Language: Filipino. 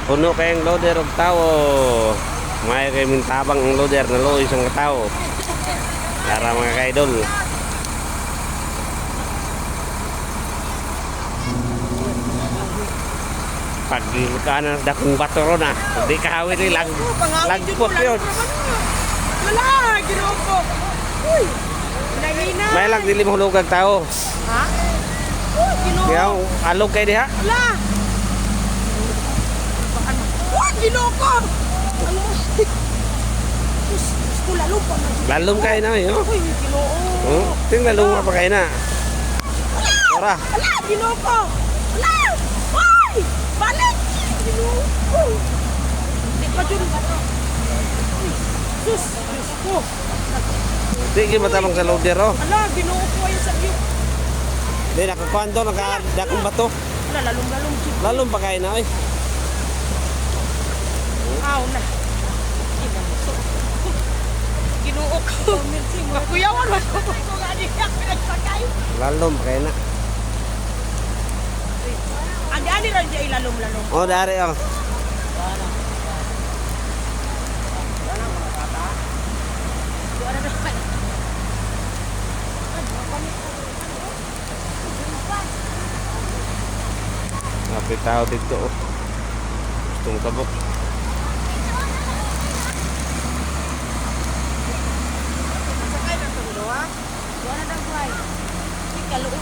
Puno kayong loader og tao. May kay mintabang ang loader na lo isang katao. Para mga kaidol. Pag kanan dakong bato ron ah. Hindi kahawin rin lagpot yun. Wala, ginoo ko. Uy, nahina. May lang dili mo hulog ang tao. Ha? Uy, ginoo. Kaya alog kayo diha. Wala. Uy, ginoo ko. Ano? Gusto lalong pa na. Lalong kayo na yun. Uy, ginoo. Ting lalong pa kayo na. Tara. Wala, ginoo ko. Wala. Uy, balik. Ginoo ko. Hindi pa dyan. Uy, sus. Diyos ko. Di kayo matabang sa loader oh. Ala, ginoo ko ayun sa iyo. Di nakakuhan to, nakadakong bato. Wala, lalong-lalong. Lalong pa kayo na eh. Aw na. Ginoo ko. Kakuyawan mo ko nga niya pinagsakay. Lalong pa kayo na. Ani ra diay lalom-lalom. Oh, dari oh. Napit tao dito oh. Gustong kabok. Sakay na to do ha. Wala nang fly. Ikaluoy